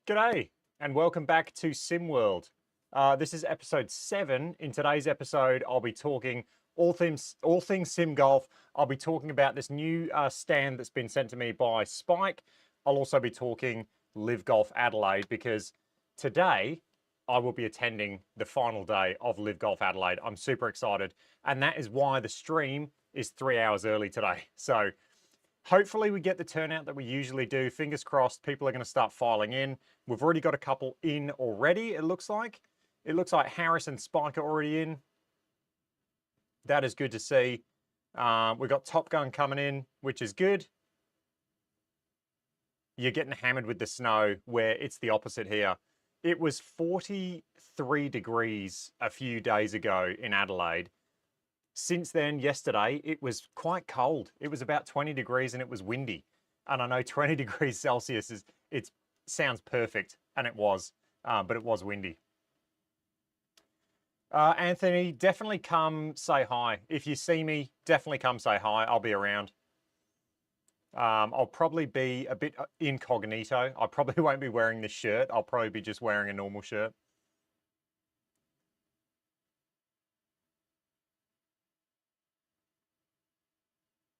G'day, and welcome back to SimWorld. This is episode 7. In today's episode, I'll be talking all things Sim Golf. I'll be talking about this new stand that's been sent to me by Spike. I'll also be talking Liv Golf Adelaide because today I will be attending the final day of Liv Golf Adelaide. I'm super excited, and that is why the stream is 3 hours early today. So hopefully we get the turnout that we usually do. Fingers crossed, people are going to start filing in. We've already got a couple in already, it looks like. It looks like Harris and Spike are already in. That is good to see. We've got Top Gun coming in, which is good. You're getting hammered with the snow, where it's the opposite here. It was 43 degrees a few days ago in Adelaide. Since then, yesterday, it was quite cold. It was about 20 degrees and it was windy. And I know 20 degrees Celsius sounds perfect, and it was, but it was windy. Anthony, definitely come say hi. If you see me, definitely come say hi. I'll be around. I'll probably be a bit incognito. I probably won't be wearing this shirt. I'll probably be just wearing a normal shirt.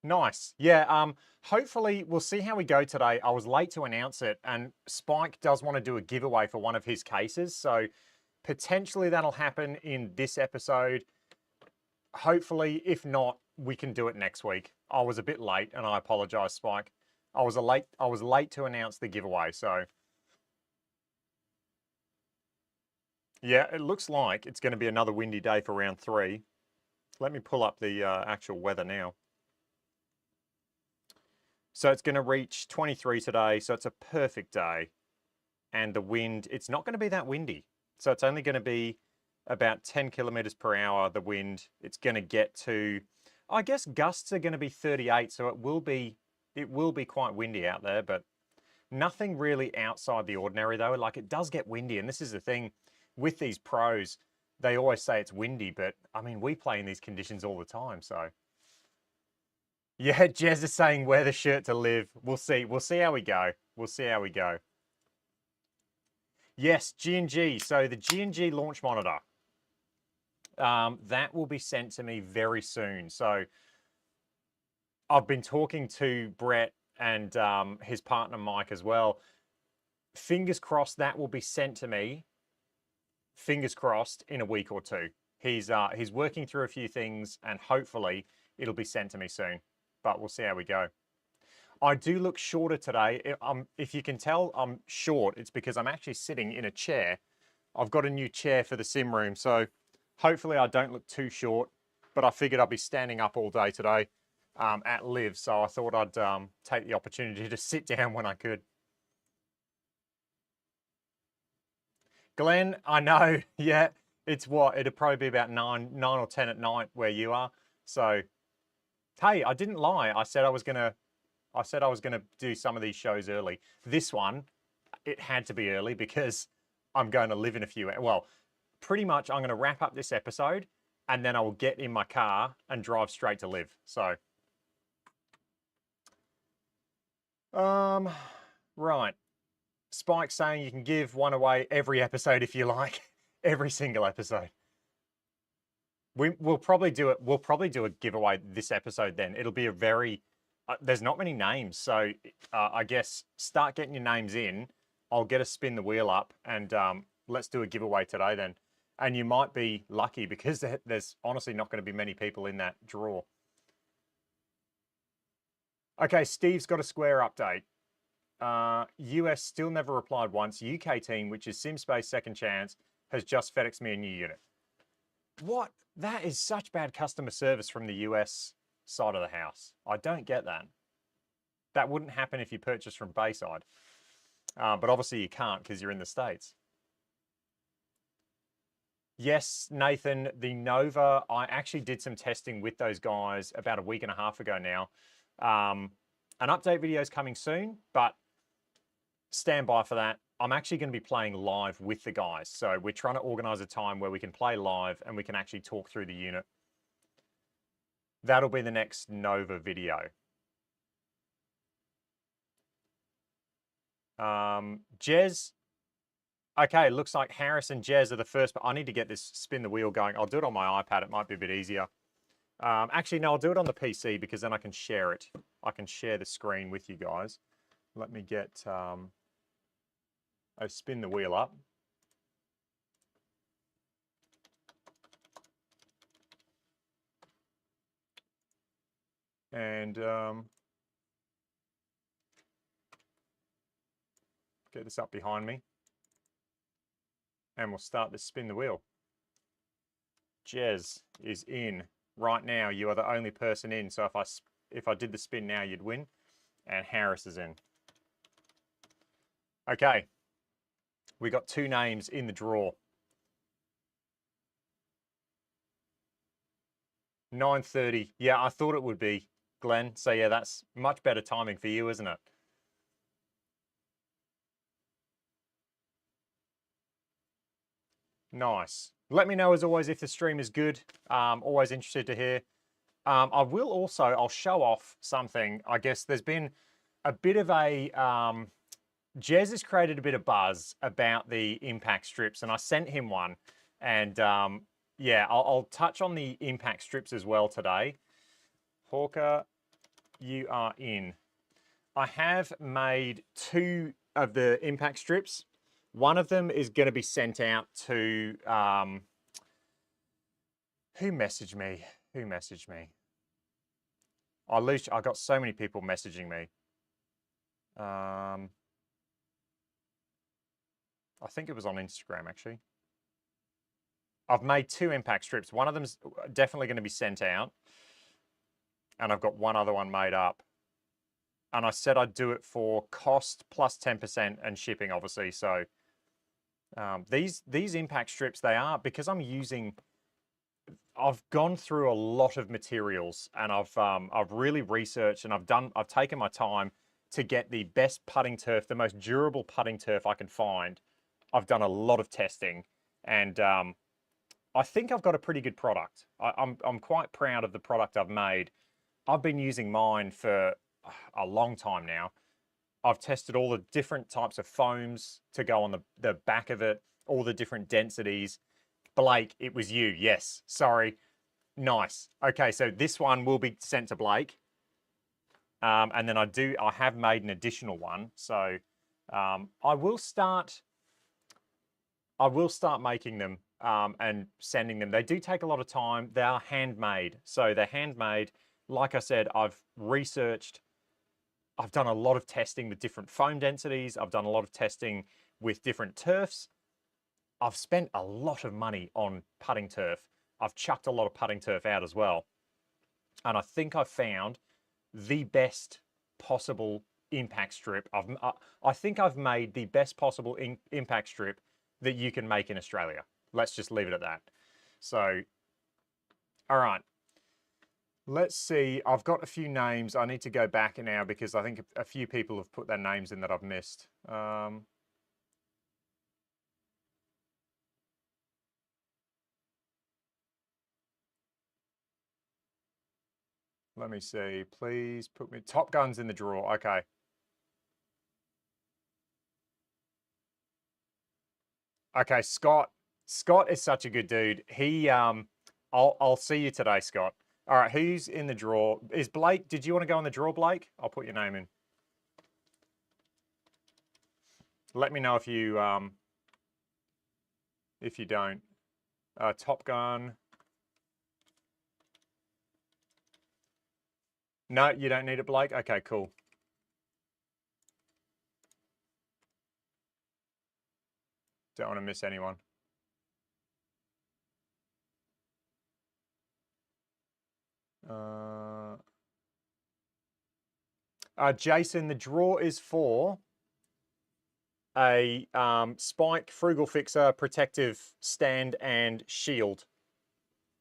Nice. Yeah, hopefully we'll see how we go today. I was late to announce it, and Spike does want to do a giveaway for one of his cases, so potentially that'll happen in this episode. Hopefully, if not, we can do it next week. I was a bit late, and I apologize, Spike. I was late to announce the giveaway, so yeah, it looks like it's going to be another windy day for round 3. Let me pull up the actual weather now. So it's going to reach 23 today, so it's a perfect day. And the wind, it's not going to be that windy. So it's only going to be about 10 kilometers per hour, the wind. It's going to get to, I guess gusts are going to be 38, so it will be quite windy out there, but nothing really outside the ordinary though. Like, it does get windy, and this is the thing with these pros, they always say it's windy, but I mean, we play in these conditions all the time, so. Yeah, Jez is saying wear the shirt to live. We'll see. We'll see how we go. We'll see how we go. Yes, G&G. So the G&G launch monitor. That will be sent to me very soon. So I've been talking to Brett and his partner Mike as well. Fingers crossed that will be sent to me. Fingers crossed in a week or two. He's working through a few things, and hopefully it'll be sent to me soon. But we'll see how we go. I do look shorter today. If you can tell I'm short, it's because I'm actually sitting in a chair. I've got a new chair for the sim room, so hopefully I don't look too short, but I figured I'd be standing up all day today at Liv, so I thought I'd take the opportunity to sit down when I could. Glenn, I know, yeah, it's what? It'd probably be about 9 or 10 at night where you are, so hey, I didn't lie. I said I was gonna do some of these shows early. This one, it had to be early because I'm going to live in a few. Well, pretty much I'm going to wrap up this episode, and then I will get in my car and drive straight to Liv. So, right. Spike saying you can give one away every episode if you like, every single episode. We'll probably do it. We'll probably do a giveaway this episode. Then it'll be a very. There's not many names, so I guess start getting your names in. I'll get a spin the wheel up, and let's do a giveaway today then. And you might be lucky because there's honestly not going to be many people in that draw. Okay, Steve's got a square update. US still never replied once. UK team, which is SimSpace Second Chance, has just FedExed me a new unit. What? That is such bad customer service from the US side of the house. I don't get that. That wouldn't happen if you purchased from Bayside. But obviously you can't because you're in the States. Yes, Nathan, the Nova, I actually did some testing with those guys about a week and a half ago now. An update video is coming soon, but stand by for that. I'm actually going to be playing live with the guys. So we're trying to organize a time where we can play live and we can actually talk through the unit. That'll be the next Nova video. Jez, Okay, looks like Harris and Jez are the first, but I need to get this spin the wheel going. I'll do it on my iPad. It might be a bit easier. Actually, no, I'll do it on the PC because then I can share it. I can share the screen with you guys. Let me get a spin the wheel up. And get this up behind me. And we'll start this spin the wheel. Jez is in. Right now, you are the only person in. So if I did the spin now, you'd win. And Harris is in. Okay. We got 2 names in the draw. 9:30. Yeah, I thought it would be, Glenn. So yeah, that's much better timing for you, isn't it? Nice. Let me know as always if the stream is good. Always interested to hear. I'll show off something. I guess there's been a bit of a, Jez has created a bit of buzz about the impact strips, and I sent him one. And yeah, I'll touch on the impact strips as well today. Hawker, you are in. I have made 2 of the impact strips. One of them is going to be sent out to, who messaged me? Who messaged me? I got so many people messaging me. I think it was on Instagram, actually. I've made 2 impact strips. One of them's definitely going to be sent out. And I've got one other one made up. And I said I'd do it for cost plus 10% and shipping, obviously. So these impact strips, they are, because I've gone through a lot of materials, and I've really researched, and I've taken my time to get the best putting turf, the most durable putting turf I can find. I've done a lot of testing, and I think I've got a pretty good product. I'm quite proud of the product I've made. I've been using mine for a long time now. I've tested all the different types of foams to go on the back of it, all the different densities. Blake, it was you. Yes. Sorry. Nice. Okay, so this one will be sent to Blake. And then I have made an additional one. So I will start making them and sending them. They do take a lot of time. They are handmade. So they're handmade. Like I said, I've researched. I've done a lot of testing with different foam densities. I've done a lot of testing with different turfs. I've spent a lot of money on putting turf. I've chucked a lot of putting turf out as well. And I think I've found the best possible impact strip. I think I've made the best possible impact strip that you can make in Australia. Let's just leave it at that. So, all right. Let's see. I've got a few names. I need to go back now because I think a few people have put their names in that I've missed. Let me see. Please put me Top Gun's in the draw. Okay. Okay, Scott. Scott is such a good dude. I'll see you today, Scott. All right, who's in the draw? Is Blake? Did you want to go in the draw, Blake? I'll put your name in. Let me know if you don't. Top Gun. No, you don't need it, Blake. Okay, cool. Don't want to miss anyone. Jason, the draw is for a Spike Frugal Fixer protective stand and shield.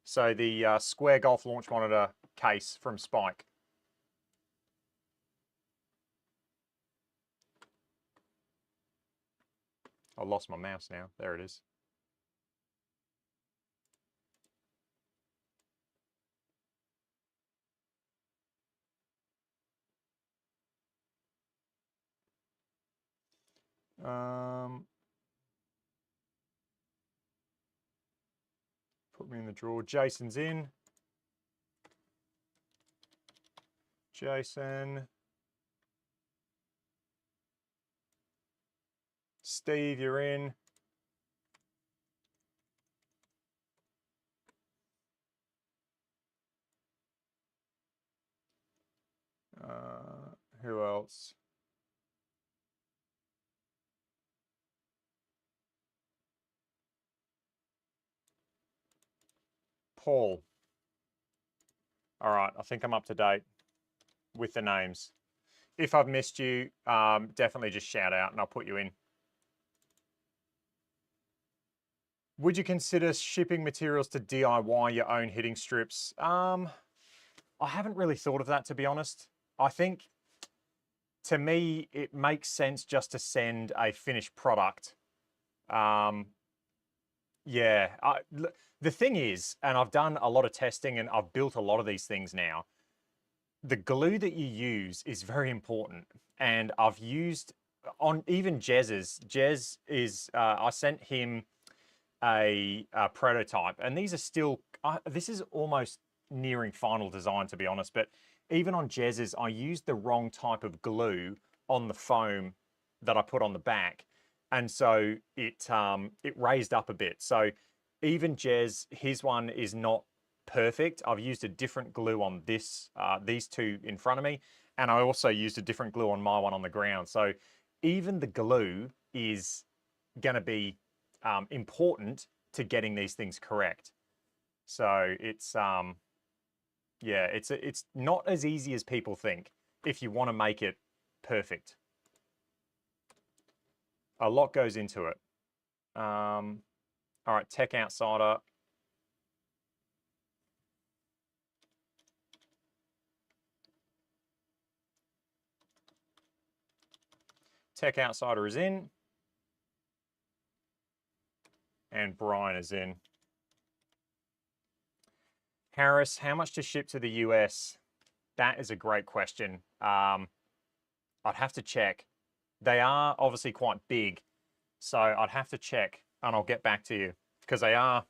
So the Square Golf Launch Monitor case from Spike. I lost my mouse now. There it is. Put me in the drawer. Jason's in. Jason. Steve, you're in. Who else? Paul. All right, I think I'm up to date with the names. If I've missed you, definitely just shout out and I'll put you in. Would you consider shipping materials to DIY your own hitting strips? I haven't really thought of that, to be honest. I think, to me, it makes sense just to send a finished product. Yeah, the thing is, and I've done a lot of testing and I've built a lot of these things now, the glue that you use is very important. And I've used, on even Jez's, Jez is, I sent him a prototype, and these are still, this is almost nearing final design, to be honest, but even on Jez's, I used the wrong type of glue on the foam that I put on the back, and so it raised up a bit. So even Jez, his one is not perfect. I've used a different glue on this, these two in front of me, and I also used a different glue on my one on the ground. So even the glue is going to be important to getting these things correct. So it's yeah, it's not as easy as people think if you want to make it perfect. A lot goes into it. All right, Tech Outsider. Tech Outsider is in. And Brian is in. Harris, how much to ship to the US? That is a great question. I'd have to check. They are obviously quite big, so I'd have to check and I'll get back to you because they are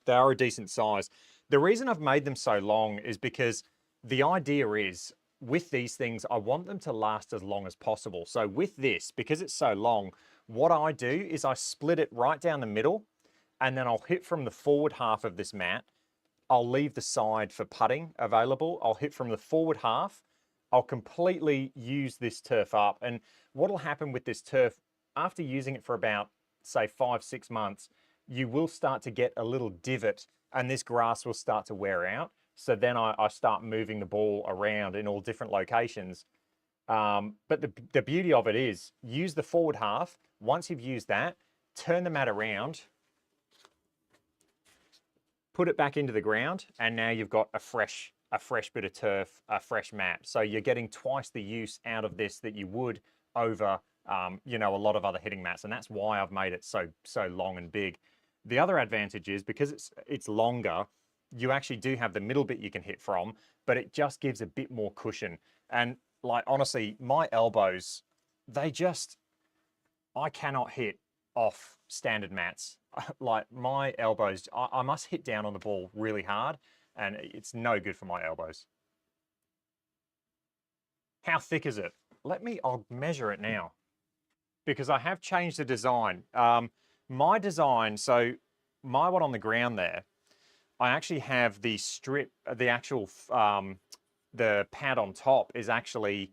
a decent size. The reason I've made them so long is because the idea is with these things, I want them to last as long as possible. So with this, because it's so long, what I do is I split it right down the middle and then I'll hit from the forward half of this mat. I'll leave the side for putting available. I'll hit from the forward half. I'll completely use this turf up. And what'll happen with this turf, after using it for about, say, 5-6 months, you will start to get a little divot and this grass will start to wear out. So then I start moving the ball around in all different locations. But the beauty of it is, use the forward half. Once you've used that, turn the mat around, put it back into the ground, and now you've got a fresh bit of turf, a fresh mat. So you're getting twice the use out of this that you would over, you know, a lot of other hitting mats, and that's why I've made it so long and big. The other advantage is because it's longer, you actually do have the middle bit you can hit from, but it just gives a bit more cushion. And like, honestly, my elbows, I cannot hit off standard mats. Like my elbows, I must hit down on the ball really hard and it's no good for my elbows. How thick is it? I'll measure it now because I have changed the design. My design, so my one on the ground there, I actually have the strip, the actual, the pad on top is actually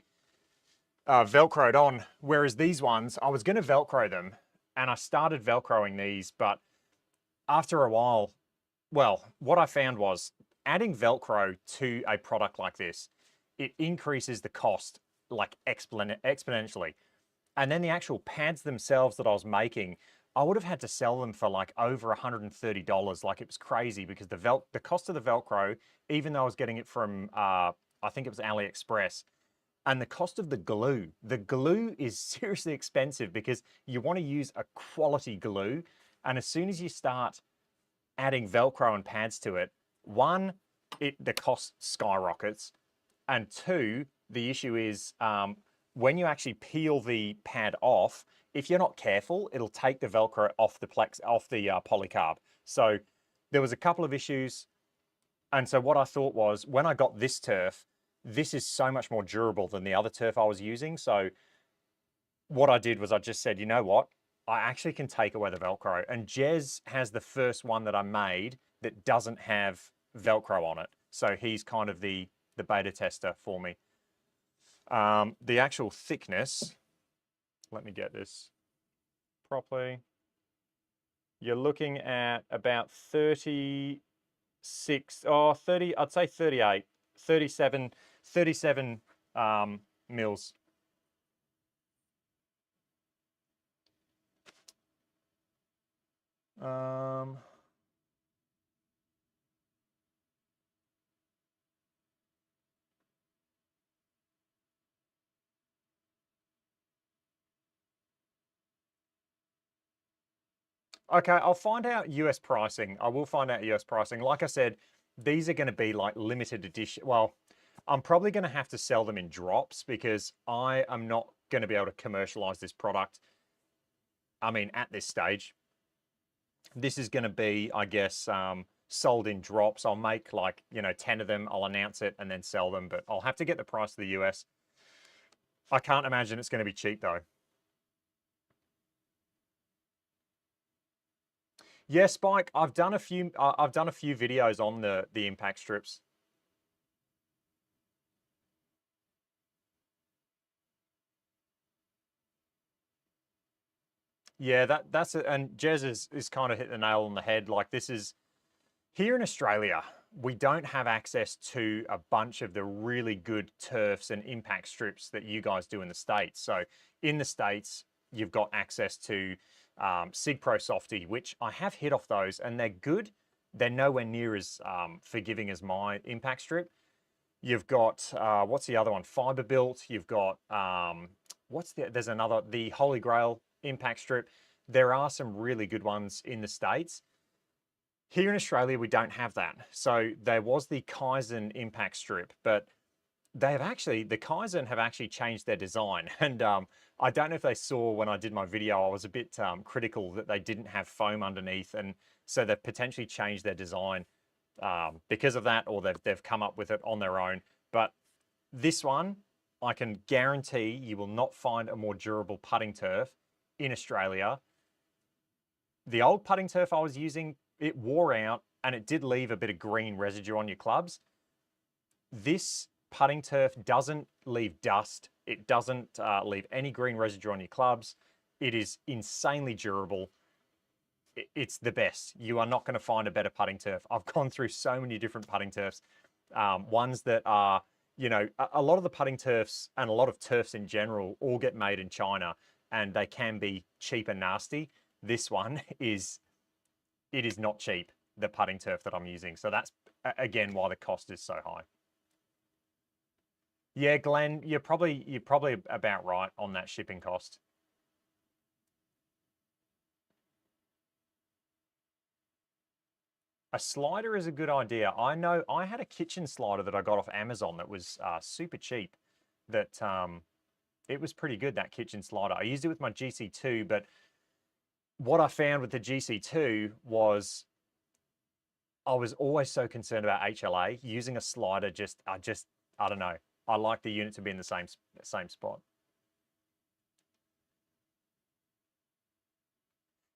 Velcroed on, whereas these ones, I was going to Velcro them and I started Velcroing these, but after a while, well, what I found was adding Velcro to a product like this, it increases the cost like exponentially. And then the actual pads themselves that I was making, I would have had to sell them for like over $130. Like it was crazy because the cost of the Velcro, even though I was getting it from, I think it was AliExpress, and the cost of the glue is seriously expensive because you want to use a quality glue. And as soon as you start adding Velcro and pads to it, one, the cost skyrockets. And two, the issue is when you actually peel the pad off, if you're not careful, it'll take the Velcro off the polycarb. So there was a couple of issues. And so what I thought was, when I got this turf, this is so much more durable than the other turf I was using. So what I did was I just said, you know what? I actually can take away the Velcro. And Jez has the first one that I made that doesn't have Velcro on it. So he's kind of the beta tester for me. The actual thickness, let me get this properly. You're looking at about 30, I'd say 38, 37 mils. Okay, I'll find out US pricing. I will find out US pricing. Like I said, these are going to be like limited edition. Well, I'm probably going to have to sell them in drops because I am not going to be able to commercialize this product. I mean, at this stage, this is going to be, I guess, sold in drops. I'll make like, 10 of them. I'll announce it and then sell them, but I'll have to get the price of the US. I can't imagine it's going to be cheap though. Yeah, Spike, I've done a few videos on the impact strips. Yeah, that's it. And Jez is kind of hit the nail on the head. Like, this is here in Australia, we don't have access to a bunch of the really good turfs and impact strips that you guys do in the States. So in the States, you've got access to GSPro Softy, which I have hit off those, and they're good. They're nowhere near as forgiving as my impact strip. You've got what's the other one? Fiber Built. You've got there's another, the Holy Grail impact strip. There are some really good ones in the States. Here in Australia, we don't have that. So there was the Kaizen impact strip, but the Kaizen have actually changed their design. And I don't know if they saw when I did my video, I was a bit critical that they didn't have foam underneath. And so they've potentially changed their design because of that, or they've come up with it on their own. But this one, I can guarantee you will not find a more durable putting turf in Australia. The old putting turf I was using, it wore out and it did leave a bit of green residue on your clubs. This putting turf doesn't leave dust. It doesn't leave any green residue on your clubs. It is insanely durable. It's the best. You are not going to find a better putting turf. I've gone through so many different putting turfs, ones that are, a lot of the putting turfs and a lot of turfs in general all get made in China, and they can be cheap and nasty. This one is not cheap, the putting turf that I'm using. So that's, again, why the cost is so high. Yeah, Glenn, you're probably about right on that shipping cost. A slider is a good idea. I know I had a kitchen slider that I got off Amazon that was super cheap. That it was pretty good, that kitchen slider. I used it with my GC2, but what I found with the GC2 was I was always so concerned about HLA. Using a slider I don't know. I like the unit to be in the same spot.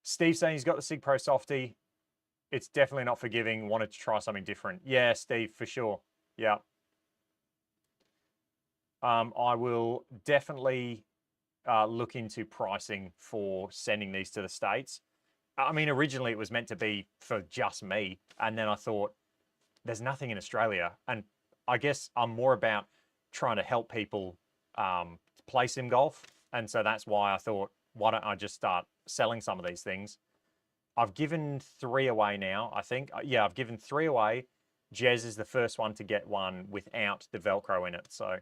Steve's saying he's got the GSPro Softy. It's definitely not forgiving. Wanted to try something different. Yeah, Steve, for sure. Yeah. I will definitely look into pricing for sending these to the States. I mean, originally it was meant to be for just me. And then I thought, there's nothing in Australia. And I guess I'm more about trying to help people play sim golf. And so that's why I thought, why don't I just start selling some of these things? I've given 3 away now, I think. Yeah, I've given 3 away. Jez is the first one to get one without the Velcro in it. So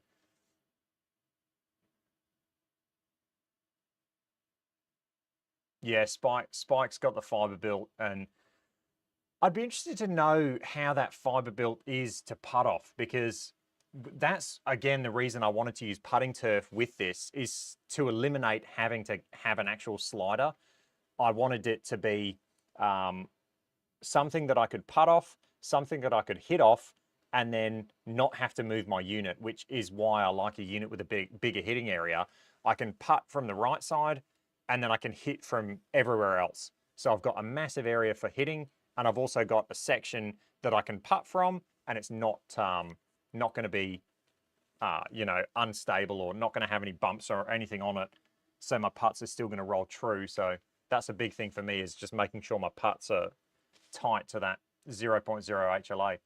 yeah, Spike's got the fiber built, and I'd be interested to know how that fiber built is to putt off, because that's, again, the reason I wanted to use putting turf with this is to eliminate having to have an actual slider. I wanted it to be something that I could putt off, something that I could hit off, and then not have to move my unit, which is why I like a unit with a bigger hitting area. I can putt from the right side, and then I can hit from everywhere else. So I've got a massive area for hitting, and I've also got a section that I can putt from, and it's not going to be you know, unstable or not going to have any bumps or anything on it. So my putts are still going to roll true. So that's a big thing for me, is just making sure my putts are tight to that 0.0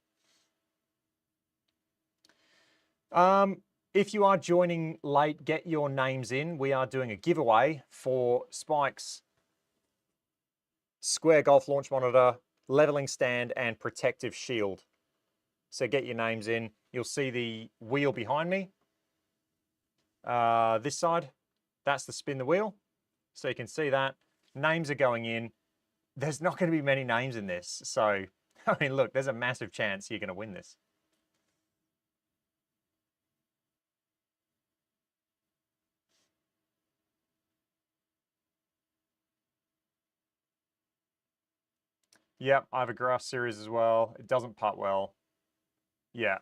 HLA. If you are joining late, get your names in. We are doing a giveaway for Spike's square golf launch monitor, leveling stand, and protective shield. So get your names in. You'll see the wheel behind me. This side, that's the spin the wheel. So you can see that. Names are going in. There's not going to be many names in this. So, I mean, look, there's a massive chance you're going to win this. Yep, I have a grass series as well. It doesn't putt well. Yeah.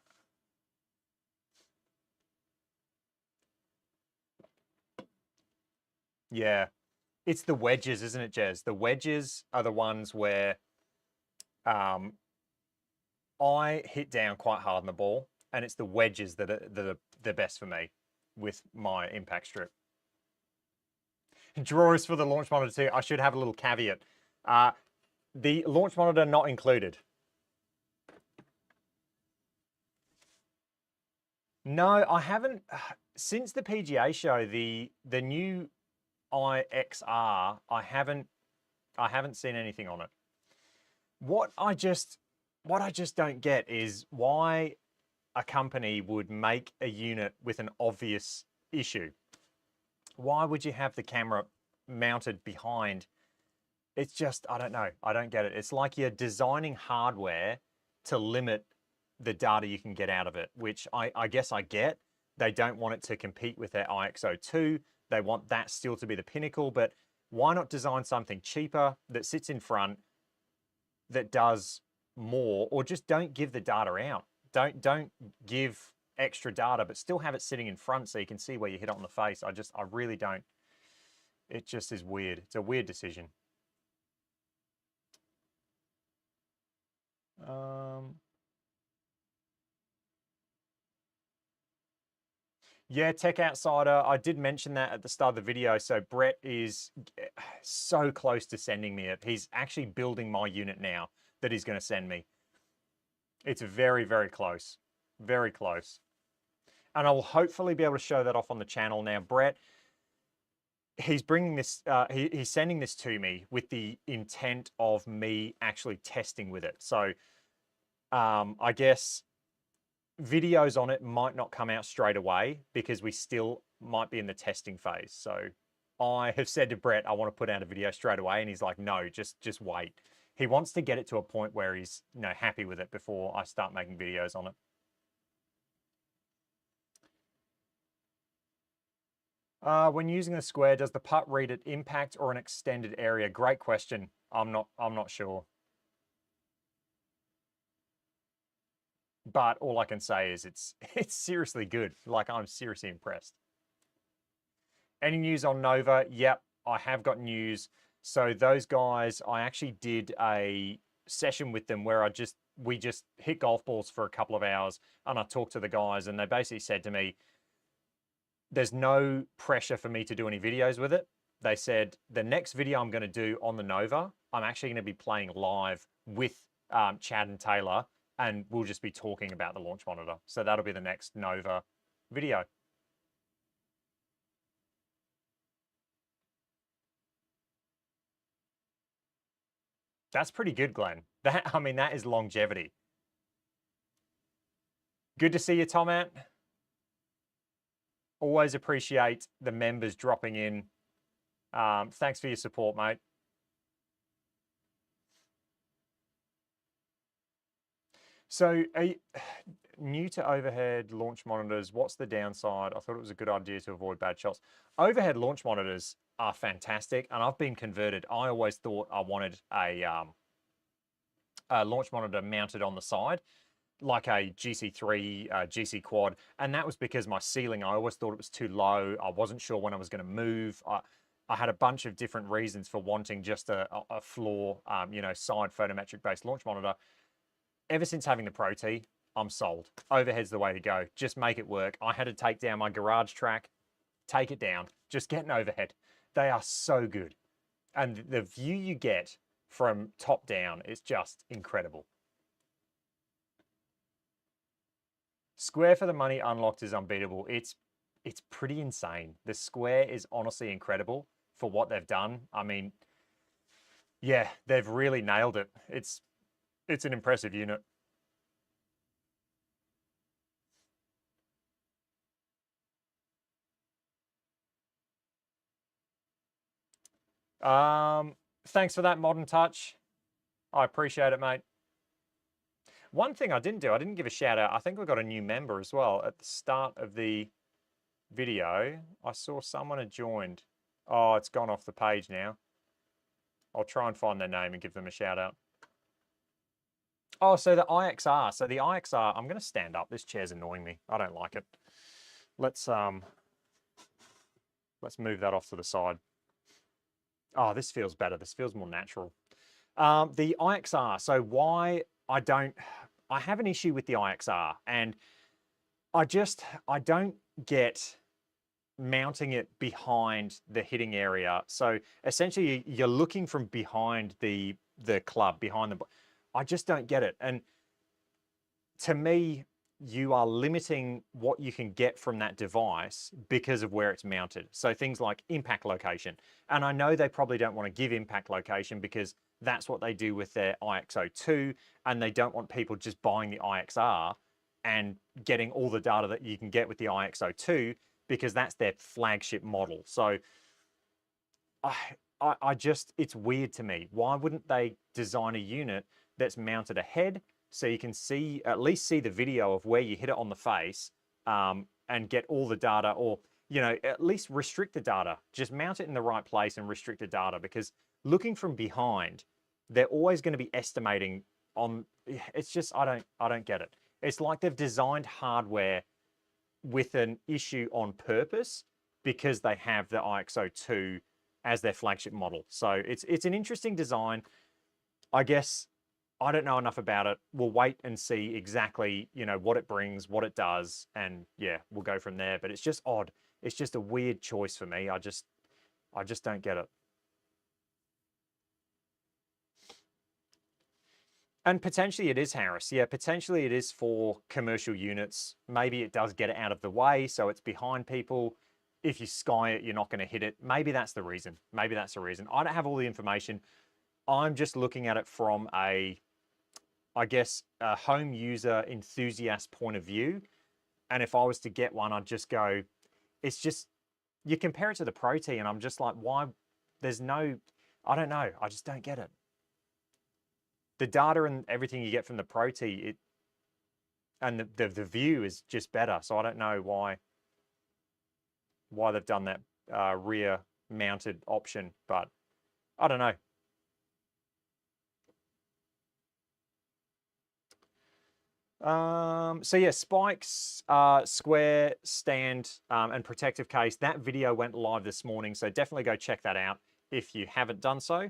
Yeah. It's the wedges, isn't it, Jez? The wedges are the ones where I hit down quite hard on the ball, and it's the wedges that are the best for me with my impact strip. Drawers for the launch monitor too. I should have a little caveat. The launch monitor not included. No, I haven't. Since the PGA show, the new iXR, I haven't seen anything on it. What I just don't get is why a company would make a unit with an obvious issue. Why would you have the camera mounted behind? It's just, I don't know. I don't get it. It's like you're designing hardware to limit the data you can get out of it, which I guess I get. They don't want it to compete with their IXO2. They want that still to be the pinnacle, but why not design something cheaper that sits in front, that does more, or just don't give the data out. Don't give extra data, but still have it sitting in front so you can see where you hit it on the face. I really don't. It just is weird. It's a weird decision. Yeah, Tech Outsider, I did mention that at the start of the video. So Brett is so close to sending me it. He's actually building my unit now that he's going to send me. It's very, very close. Very close. And I will hopefully be able to show that off on the channel now. Brett, he's bringing this, he's sending this to me with the intent of me actually testing with it. So I guess videos on it might not come out straight away because we still might be in the testing phase. So I have said to Brett, I want to put out a video straight away. And he's like, no, just wait. He wants to get it to a point where he's, you know, happy with it before I start making videos on it. When using the square, does the putt read at impact or an extended area? Great question. I'm not sure. But all I can say is it's seriously good. Like, I'm seriously impressed. Any news on Nova? Yep, I have got news. So those guys, I actually did a session with them where we just hit golf balls for a couple of hours, and I talked to the guys, and they basically said to me, there's no pressure for me to do any videos with it. They said the next video I'm going to do on the Nova, I'm actually going to be playing live with Chad and Taylor, and we'll just be talking about the launch monitor. So that'll be the next Nova video. That's pretty good, Glenn. I mean, that is longevity. Good to see you, Tomat. Always appreciate the members dropping in. Thanks for your support, mate. So, new to overhead launch monitors, what's the downside? I thought it was a good idea to avoid bad shots. Overhead launch monitors are fantastic, and I've been converted. I always thought I wanted a launch monitor mounted on the side, like a GC3, GC quad. And that was because my ceiling, I always thought it was too low. I wasn't sure when I was going to move. I had a bunch of different reasons for wanting just a floor, you know, side photometric based launch monitor. Ever since having the Pro T, I'm sold. Overhead's the way to go. Just make it work. I had to take down my garage track, take it down, just get an overhead. They are so good. And the view you get from top down is just incredible. Square for the money unlocked is unbeatable. It's pretty insane. The Square is honestly incredible for what they've done. I mean, yeah, they've really nailed it. It's an impressive unit. Thanks for that, Modern Touch. I appreciate it, mate. One thing I didn't do, I didn't give a shout out. I think we got a new member as well. At the start of the video, I saw someone had joined. Oh, it's gone off the page now. I'll try and find their name and give them a shout out. Oh, so the IXR. So the IXR, I'm going to stand up. This chair's annoying me. I don't like it. Let's move that off to the side. Oh, this feels better. This feels more natural. The IXR. So why I have an issue with the IXR, and I don't get mounting it behind the hitting area. So essentially you're looking from behind the club, behind the, I just don't get it. And to me, you are limiting what you can get from that device because of where it's mounted. So things like impact location. And I know they probably don't want to give impact location because that's what they do with their IXO2, and they don't want people just buying the IXR and getting all the data that you can get with the IXO2 because that's their flagship model. So I just, it's weird to me. Why wouldn't they design a unit that's mounted ahead so you can see, at least see the video of where you hit it on the face, and get all the data, or, you know, at least restrict the data. Just mount it in the right place and restrict the data, because looking from behind, they're always going to be estimating on, it's just, I don't get it. It's like they've designed hardware with an issue on purpose because they have the IXO2 as their flagship model. So it's an interesting design. I guess I don't know enough about it. We'll wait and see exactly, you know, what it brings, what it does, and yeah, we'll go from there. But it's just odd. It's just a weird choice for me. I just don't get it. And potentially it is, Harris. Yeah, potentially it is for commercial units. Maybe it does get it out of the way, so it's behind people. If you sky it, you're not going to hit it. Maybe that's the reason. Maybe that's the reason. I don't have all the information. I'm just looking at it from a home user enthusiast point of view. And if I was to get one, I'd just go, it's just, you compare it to the Pro T, and I'm just like, why? There's no, I don't know. I just don't get it. The data and everything you get from the Pro T, and the view is just better. So I don't know why they've done that rear mounted option, but I don't know. So yeah, spikes, square, stand, and protective case. That video went live this morning, so definitely go check that out if you haven't done so.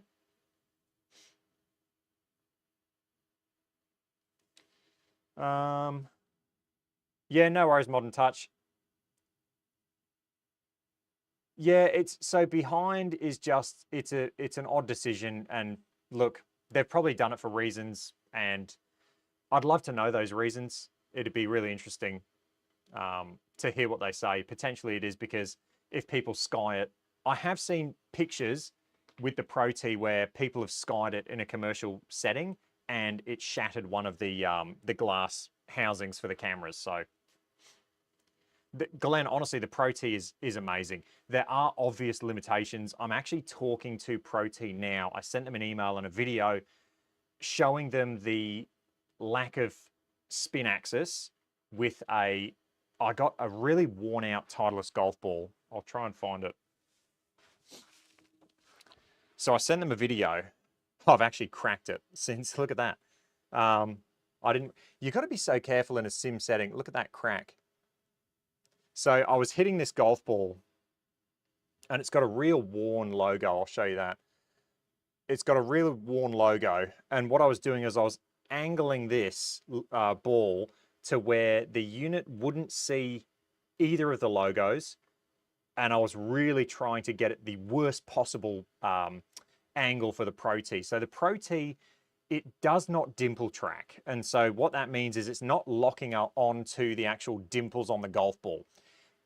Yeah, no worries, Modern Touch. Yeah, it's so behind is just, it's an odd decision, and look, they've probably done it for reasons, and I'd love to know those reasons. It'd be really interesting to hear what they say. Potentially it is because if people sky it, I have seen pictures with the Pro T where people have skied it in a commercial setting and it shattered one of the glass housings for the cameras. So Glenn, honestly, the Pro T is amazing. There are obvious limitations. I'm actually talking to Pro T now. I sent them an email and a video showing them the lack of spin axis with I got a really worn out Titleist golf ball. I'll try and find it. So I sent them a video. I've actually cracked it since, look at that. I didn't, you got to be so careful in a sim setting. Look at that crack. So I was hitting this golf ball and it's got a real worn logo. I'll show you that. It's got a real worn logo. And what I was doing is I was angling this ball to where the unit wouldn't see either of the logos. And I was really trying to get it the worst possible angle for the Pro T. So the Pro T, it does not dimple track. And so what that means is it's not locking onto the actual dimples on the golf ball.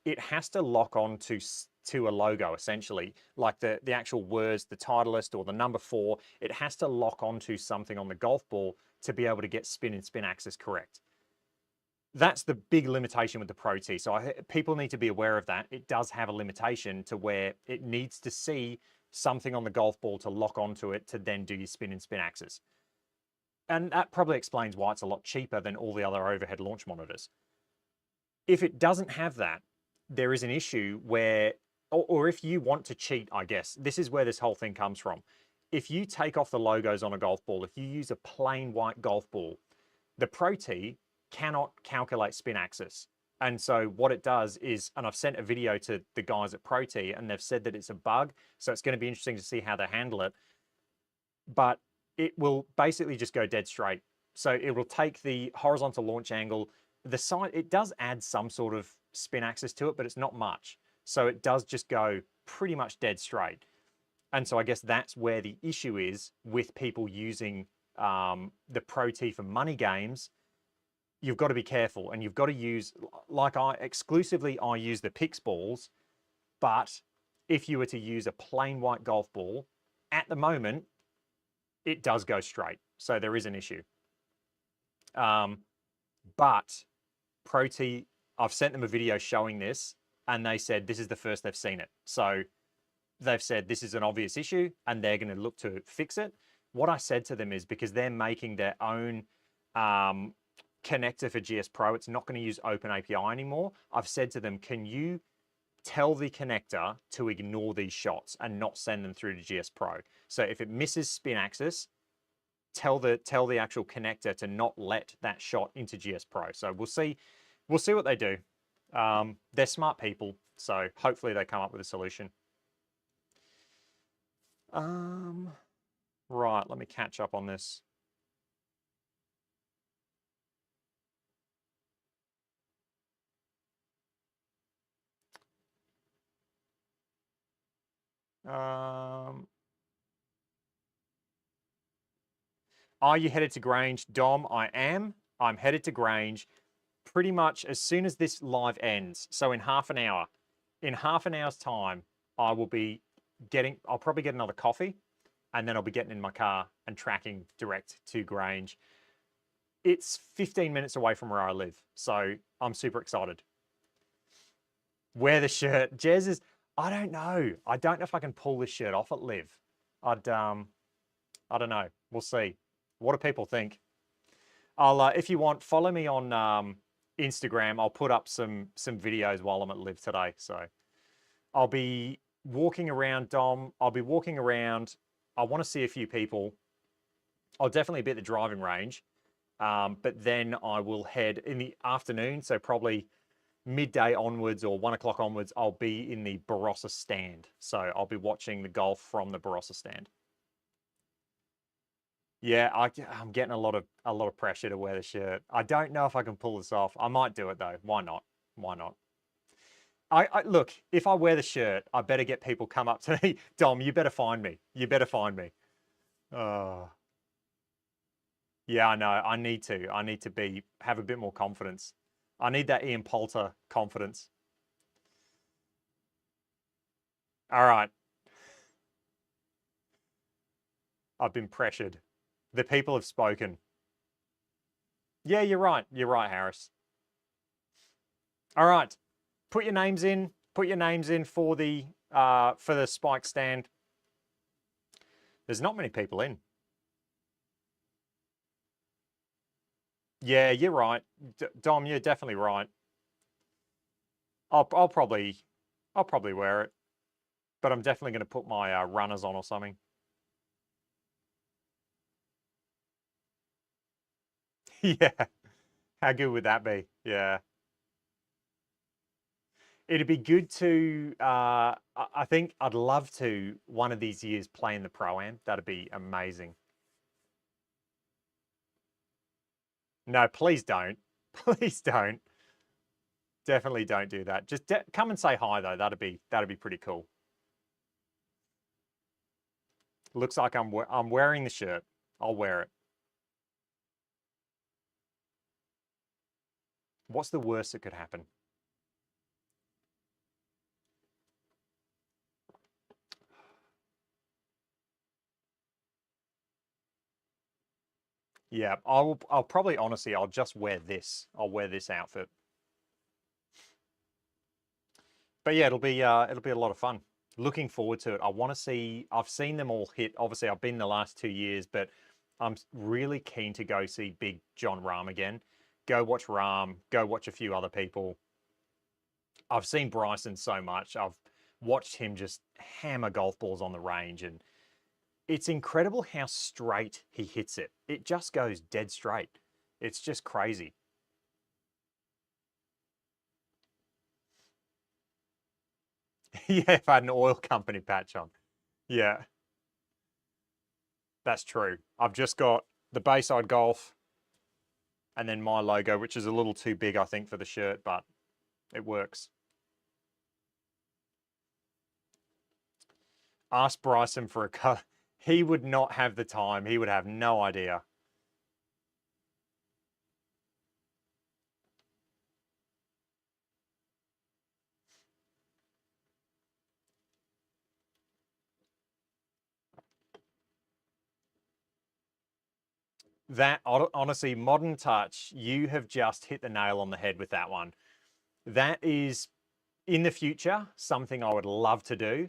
It has to lock onto to a logo, essentially, like the actual words, the Titleist or the number 4. It has to lock onto something on the golf ball to be able to get spin and spin axis correct. That's the big limitation with the Pro T. So people need to be aware of that. It does have a limitation to where it needs to see something on the golf ball to lock onto it to then do your spin and spin axis. And that probably explains why it's a lot cheaper than all the other overhead launch monitors. If it doesn't have that, there is an issue where, or if you want to cheat, I guess, this is where this whole thing comes from. If you take off the logos on a golf ball, if you use a plain white golf ball, the Pro T cannot calculate spin axis. And so what it does is, and I've sent a video to the guys at Pro T and they've said that it's a bug. So it's going to be interesting to see how they handle it. But it will basically just go dead straight. So it will take the horizontal launch angle, the side, it does add some sort of spin axis to it, but it's not much. So it does just go pretty much dead straight. And so I guess that's where the issue is with people using the Pro T for money games. You've got to be careful, and you've got to use, like I use the Pix balls, but if you were to use a plain white golf ball, at the moment, it does go straight. So there is an issue. But Pro T, I've sent them a video showing this, and they said this is the first they've seen it. So they've said this is an obvious issue, and they're going to look to fix it. What I said to them is, because they're making their own connector for GSPro, it's not going to use Open API anymore. I've said to them, can you tell the connector to ignore these shots and not send them through to GSPro? So if it misses spin axis, tell the actual connector to not let that shot into GSPro. So we'll see what they do. They're smart people, so hopefully they come up with a solution. Right, let me catch up on this. Are you headed to Grange? Dom, I am. I'm headed to Grange pretty much as soon as this live ends. So in half an hour. In half an hour's time, I'll probably get another coffee, and then I'll be getting in my car and tracking direct to Grange. It's 15 minutes away from where I live, so I'm super excited. Wear the shirt. Jez is, I don't know. I don't know if I can pull this shirt off at Liv. I don't know. We'll see. What do people think? I'll, if you want, follow me on Instagram. I'll put up some videos while I'm at Liv today. So I'll be walking around, Dom. I'll be walking around. I want to see a few people. I'll definitely be at the driving range. But then I will head in the afternoon. So probably midday onwards or 1 o'clock onwards, I'll be in the Barossa stand. So I'll be watching the golf from the Barossa stand. Yeah, I'm getting a lot of pressure to wear the shirt. I don't know if I can pull this off. I might do it though. Why not? Why not? I look, if I wear the shirt, I better get people come up to me. Dom, you better find me. You better find me. Yeah, I know. I need to have a bit more confidence. I need that Ian Poulter confidence. All right. I've been pressured. The people have spoken. Yeah, you're right. You're right, Harris. All right. Put your names in. Put your names in for the spike stand. There's not many people in. Yeah, you're right. Dom, you're definitely right. I'll probably wear it, but I'm definitely going to put my runners on or something. Yeah. How good would that be? Yeah. It'd be good to, I think I'd love to one of these years play in the Pro-Am. That'd be amazing. No, please don't. Please don't. Definitely don't do that. Just come and say hi though. That'd be pretty cool. Looks like I'm wearing the shirt. I'll wear it. What's the worst that could happen? Yeah, I'll probably honestly I'll just wear this. I'll wear this outfit. But yeah, it'll be a lot of fun. Looking forward to it. I want to see. I've seen them all hit. Obviously, I've been the last 2 years, but I'm really keen to go see Big John Rahm again. Go watch Rahm. Go watch a few other people. I've seen Bryson so much. I've watched him just hammer golf balls on the range, and it's incredible how straight he hits it. It just goes dead straight. It's just crazy. Yeah, if I had an oil company patch on. Yeah, that's true. I've just got the Bayside Golf and then my logo, which is a little too big, I think, for the shirt, but it works. Ask Bryson for a cut. He would not have the time. He would have no idea. That, honestly, Modern Touch, you have just hit the nail on the head with that one. That is, in the future, something I would love to do.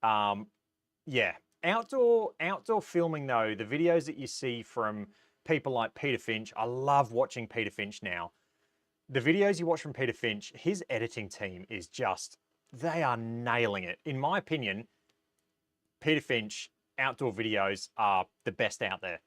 Yeah, outdoor filming though, the videos that you see from people like Peter Finch, I love watching Peter Finch now. The videos you watch from Peter Finch, his editing team is just, they are nailing it. In my opinion, Peter Finch outdoor videos are the best out there.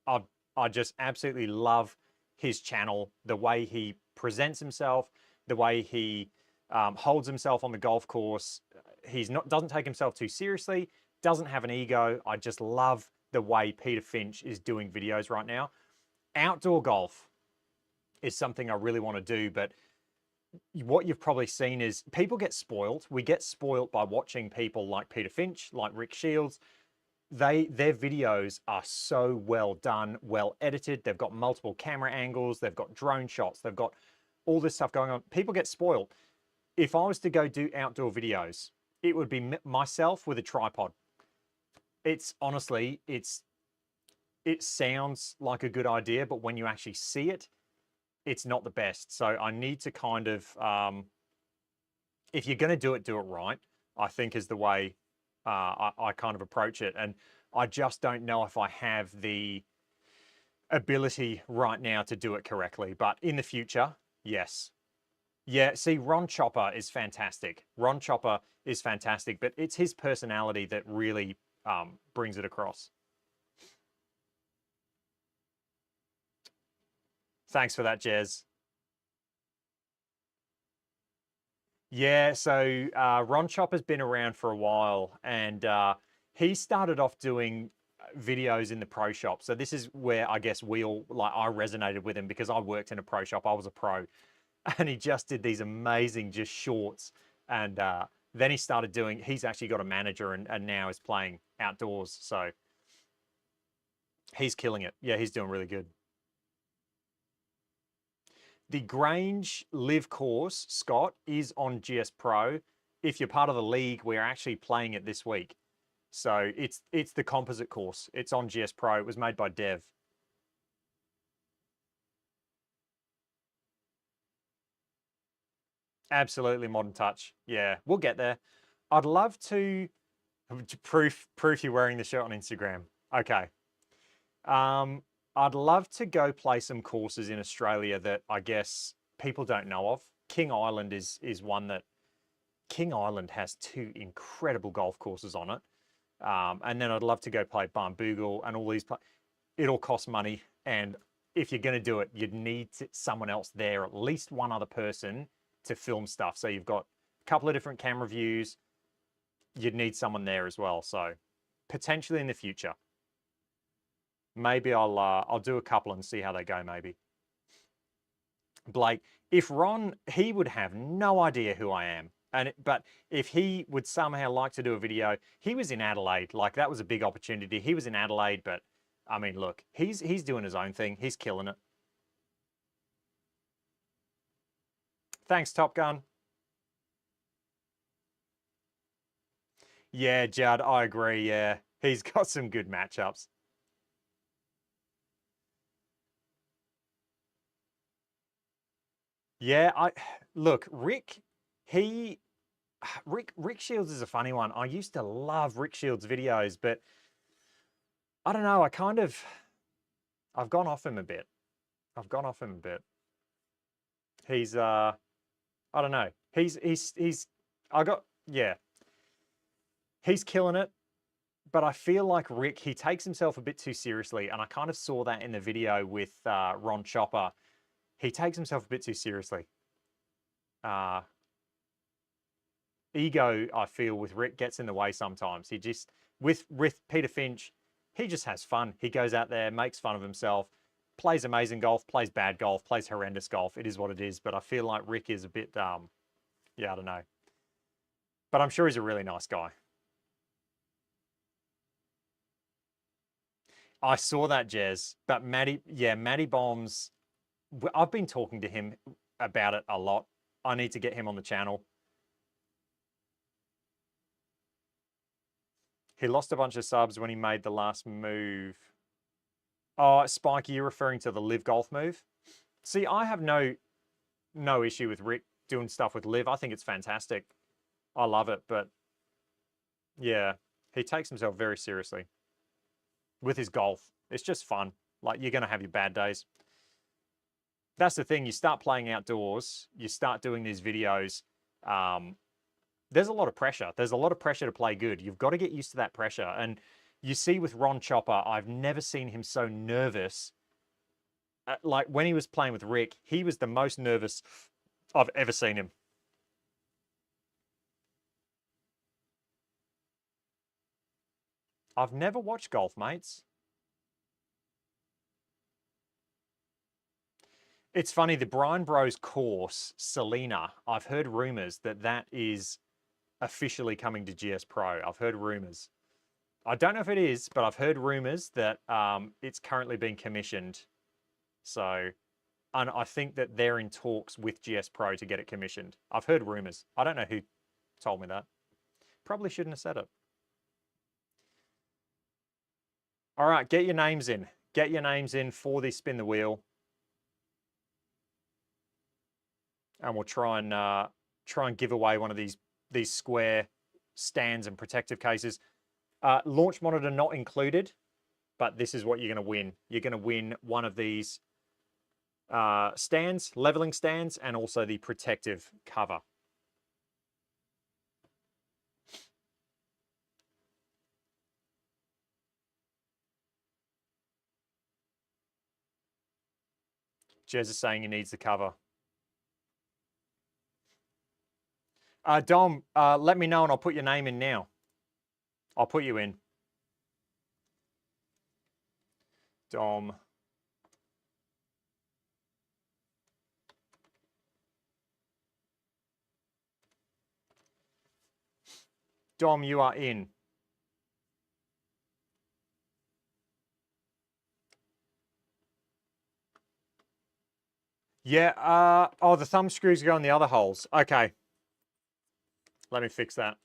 I I just absolutely love his channel, the way he presents himself, the way he holds himself on the golf course. He's not doesn't take himself too seriously, doesn't have an ego. I just love the way Peter Finch is doing videos right now. Outdoor golf is something I really want to do, but what you've probably seen is people get spoiled. We get spoiled by watching people like Peter Finch, like Rick Shields. Their videos are so well done, well edited. They've got multiple camera angles, they've got drone shots, they've got all this stuff going on. People get spoiled. If I was to go do outdoor videos, it would be myself with a tripod. It's honestly, it sounds like a good idea, but when you actually see it, it's not the best. So I need to kind of, if you're going to do it right, I think is the way I kind of approach it. And I just don't know if I have the ability right now to do it correctly. But in the future, yes. Yeah, see, Ron Chopper is fantastic. Ron Chopper is fantastic, but it's his personality that really brings it across. Thanks for that, Jez. Yeah, so Ron Chopper's been around for a while, and he started off doing videos in the pro shop. So this is where I guess we all, like, I resonated with him because I worked in a pro shop. I was a pro, and he just did these amazing just shorts. And then he started doing. He's actually got a manager, and now is playing outdoors. So he's killing it. Yeah, he's doing really good. The Grange Live course, Scott, is on GSPro. If you're part of the league, we're actually playing it this week. So it's the composite course. It's on GSPro. It was made by Dev. Absolutely modern touch. Yeah, we'll get there. I'd love to proof you're wearing the shirt on Instagram. Okay. Um, I'd love to go play some courses in Australia that I guess people don't know of. King Island is one that King Island has two incredible golf courses on it. And then I'd love to go play Barnbougle and all these. It all costs money, and if you're going to do it, you'd need someone else there, at least one other person to film stuff. So you've got a couple of different camera views. You'd need someone there as well. So potentially in the future, maybe I'll do a couple and see how they go. Maybe Blake, if Ron, he would have no idea who I am. But if he would somehow like to do a video, he was in Adelaide. Like, that was a big opportunity. He was in Adelaide, but I mean, look, he's doing his own thing. He's killing it. Thanks, Top Gun. Yeah, Judd, I agree. Yeah, he's got some good matchups. Yeah, look, Rick Shields is a funny one. I used to love Rick Shields' videos, but I don't know, I've gone off him a bit. He's I don't know. Yeah. He's killing it, but I feel like Rick, he takes himself a bit too seriously, and I kind of saw that in the video with Ron Chopper. He takes himself a bit too seriously. Ego, I feel, with Rick gets in the way sometimes. He just, with Peter Finch, he just has fun. He goes out there, makes fun of himself, plays amazing golf, plays bad golf, plays horrendous golf. It is what it is. But I feel like Rick is a bit, yeah, I don't know. But I'm sure he's a really nice guy. I saw that, Jez. But Matty Bombs, I've been talking to him about it a lot. I need to get him on the channel. He lost a bunch of subs when he made the last move. Oh, Spike, you're referring to the Liv Golf move? See, I have no issue with Rick doing stuff with Liv. I think it's fantastic. I love it, but yeah, he takes himself very seriously with his golf. It's just fun. Like, you're going to have your bad days. That's the thing. You start playing outdoors, you start doing these videos. There's a lot of pressure. There's a lot of pressure to play good. You've got to get used to that pressure. And you see with Ron Chopper, I've never seen him so nervous. Like, when he was playing with Rick, he was the most nervous I've ever seen him. I've never watched Golf Mates. It's funny, the Brian Bros course, Selena, I've heard rumors that is officially coming to GSPro. I've heard rumors. I don't know if it is, but I've heard rumors that it's currently being commissioned. So, and I think that they're in talks with GSPro to get it commissioned. I've heard rumors. I don't know who told me that. Probably shouldn't have said it. All right, get your names in. Get your names in for the spin the wheel. And we'll try and give away one of these square stands and protective cases. Launch monitor not included, but this is what you're going to win. You're going to win one of these stands, leveling stands, and also the protective cover. Jez is saying he needs the cover. Dom, let me know and I'll put your name in now. I'll put you in. Dom. Dom, you are in. Yeah, oh, the thumb screws go in the other holes. Okay. Let me fix that.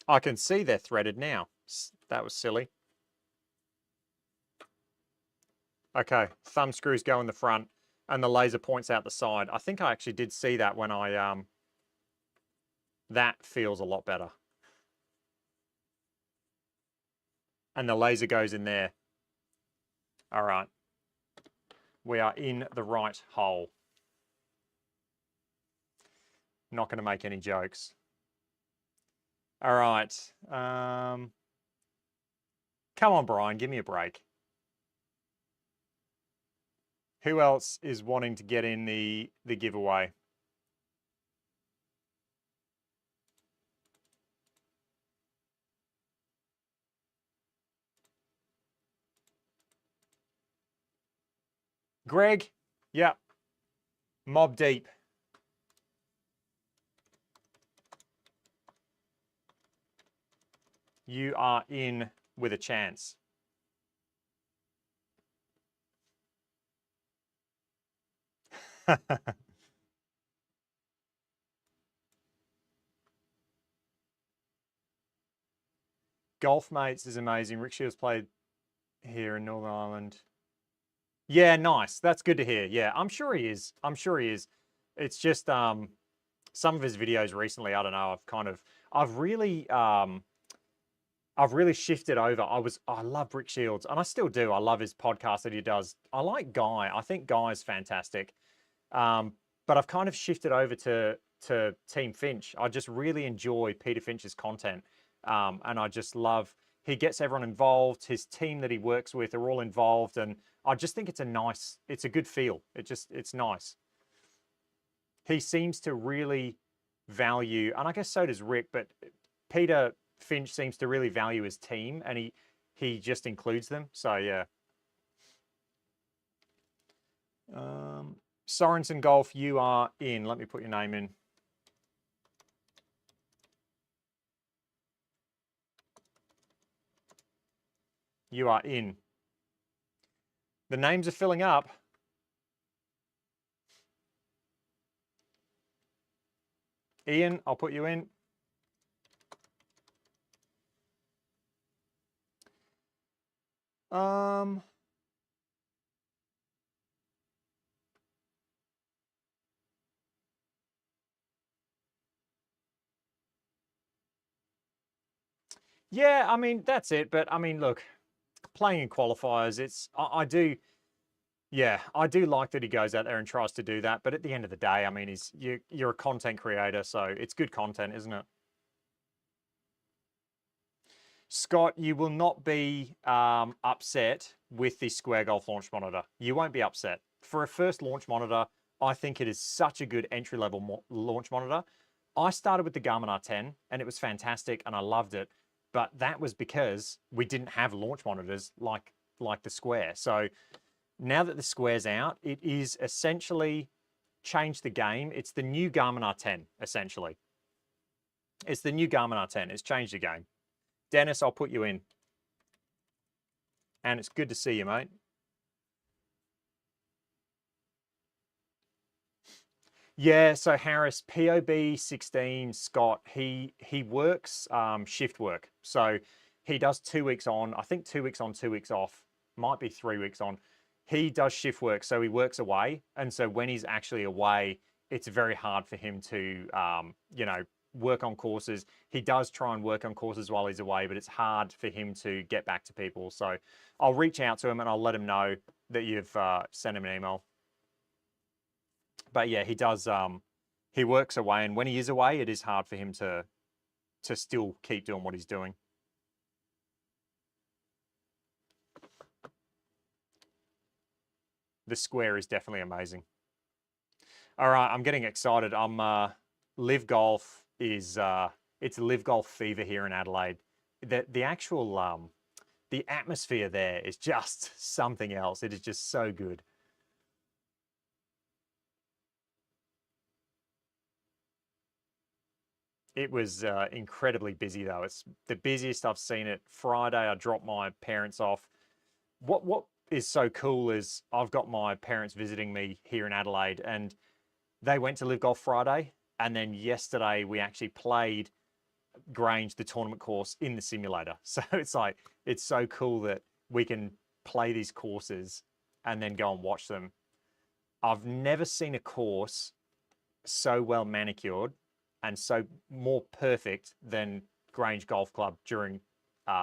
I can see they're threaded now. That was silly. Okay, thumb screws go in the front and the laser points out the side. I think I actually did see that when I, that feels a lot better. And the laser goes in there. All right. We are in the right hole. Not going to make any jokes. All right. Come on, Brian, give me a break. Who else is wanting to get in the giveaway? Greg? Yeah. Mob Deep. You are in with a chance. Golf Mates is amazing. Rick Shields played here in Northern Ireland. Yeah, nice. That's good to hear. Yeah, I'm sure he is. I'm sure he is. It's just some of his videos recently, I don't know, I've really shifted over. I love Rick Shields, and I still do. I love his podcast that he does. I like Guy. I think Guy's fantastic. But I've kind of shifted over to Team Finch. I just really enjoy Peter Finch's content. And I just love he gets everyone involved. His team that he works with are all involved, and I just think it's a good feel. It's nice. He seems to really value, and I guess so does Rick, but Peter Finch seems to really value his team, and he just includes them. So yeah. Sorensen Golf, you are in. Let me put your name in. You are in. The names are filling up. Ian, I'll put you in. Yeah, I mean, that's it. But I mean, look, playing in qualifiers, I do, yeah, I do like that he goes out there and tries to do that. But at the end of the day, I mean, you're a content creator, so it's good content, isn't it? Scott, you will not be upset with the Square Golf launch monitor. You won't be upset. For a first launch monitor, I think it is such a good entry-level launch monitor. I started with the Garmin R10, and it was fantastic, and I loved it. But that was because we didn't have launch monitors like the Square. So now that the Square's out, it is essentially changed the game. It's the new Garmin R10, essentially. It's the new Garmin R10. It's changed the game. Dennis, I'll put you in. And it's good to see you, mate. Yeah, so Harris, POB 16, Scott, he works shift work. So he does 2 weeks on, I think 2 weeks on, 2 weeks off, might be 3 weeks on. He does shift work, so he works away. And so when he's actually away, it's very hard for him to, work on courses. He does try and work on courses while he's away, but it's hard for him to get back to people. So I'll reach out to him and I'll let him know that you've sent him an email. But yeah, he does. He works away, and when he is away, it is hard for him to still keep doing what he's doing. The Square is definitely amazing. All right, I'm getting excited. Liv Golf is it's Liv Golf fever here in Adelaide. The actual the atmosphere there is just something else. It is just so good. It was incredibly busy though. It's the busiest I've seen it. Friday, I dropped my parents off. What is so cool is I've got my parents visiting me here in Adelaide, and they went to Live Golf Friday, and then yesterday we actually played Grange, the tournament course, in the simulator. So it's so cool that we can play these courses and then go and watch them. I've never seen a course so well manicured and so more perfect than Grange Golf Club during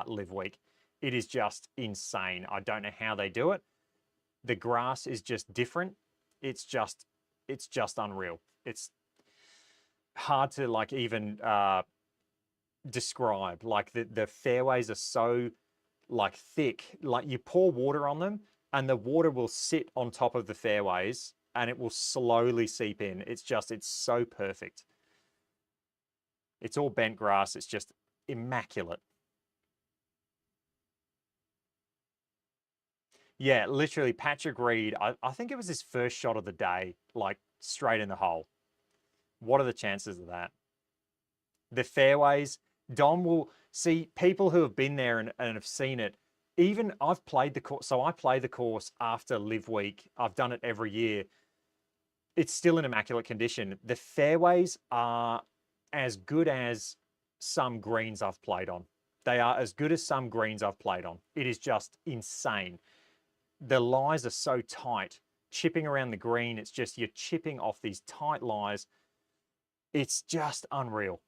Live Week. It is just insane. I don't know how they do it. The grass is just different. It's just unreal. It's hard to even describe. Like the fairways are so like thick. Like you pour water on them and the water will sit on top of the fairways and it will slowly seep in. It's so perfect. It's all bent grass. It's just immaculate. Yeah, literally Patrick Reed. I think it was his first shot of the day, like straight in the hole. What are the chances of that? The fairways, Dom will see people who have been there and have seen it. Even I've played the course, so I play the course after Live Week. I've done it every year. It's still in immaculate condition. The fairways are as good as some greens I've played on. They are as good as some greens I've played on. It is just insane. The lies are so tight. Chipping around the green, it's just you're chipping off these tight lies. It's just unreal.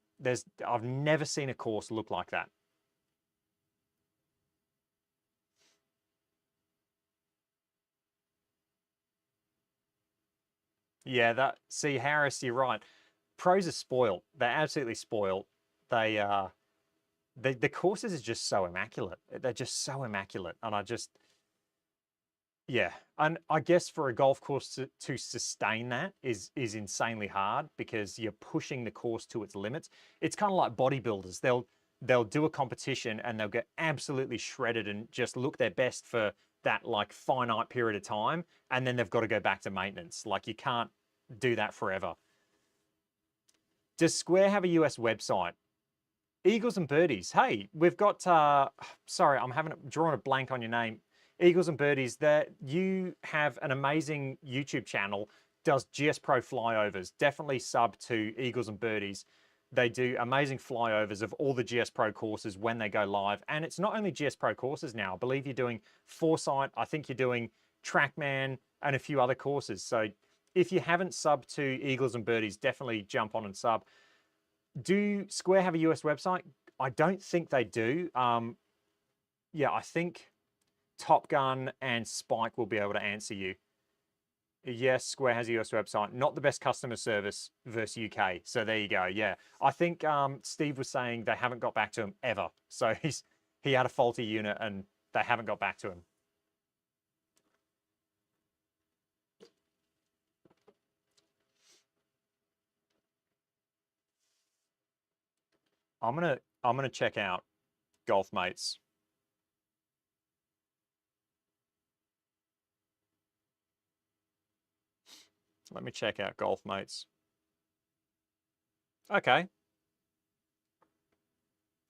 I've never seen a course look like that. Yeah, see, Harris, you're right. Pros are spoiled. They're absolutely spoiled. The courses is just so immaculate. They're just so immaculate. And yeah. And I guess for a golf course to sustain that is insanely hard because you're pushing the course to its limits. It's kind of like bodybuilders. They'll do a competition and they'll get absolutely shredded and just look their best for that like finite period of time. And then they've got to go back to maintenance. Like you can't do that forever. Does Square have a US website? Eagles and Birdies. Hey, we've got, sorry, I'm drawing a blank on your name. Eagles and Birdies, that you have an amazing YouTube channel, does GSPro flyovers. Definitely sub to Eagles and Birdies. They do amazing flyovers of all the GSPro courses when they go live. And it's not only GSPro courses now. I believe you're doing Foresight. I think you're doing Trackman and a few other courses. So if you haven't subbed to Eagles and Birdies, definitely jump on and sub. Do Square have a US website? I don't think they do. Yeah, I think Top Gun and Spike will be able to answer you. Yes, Square has a US website. Not the best customer service versus UK. So there you go. Yeah, I think Steve was saying they haven't got back to him ever. So he had a faulty unit and they haven't got back to him. I'm gonna check out Golf Mates. Let me check out Golf Mates. Okay.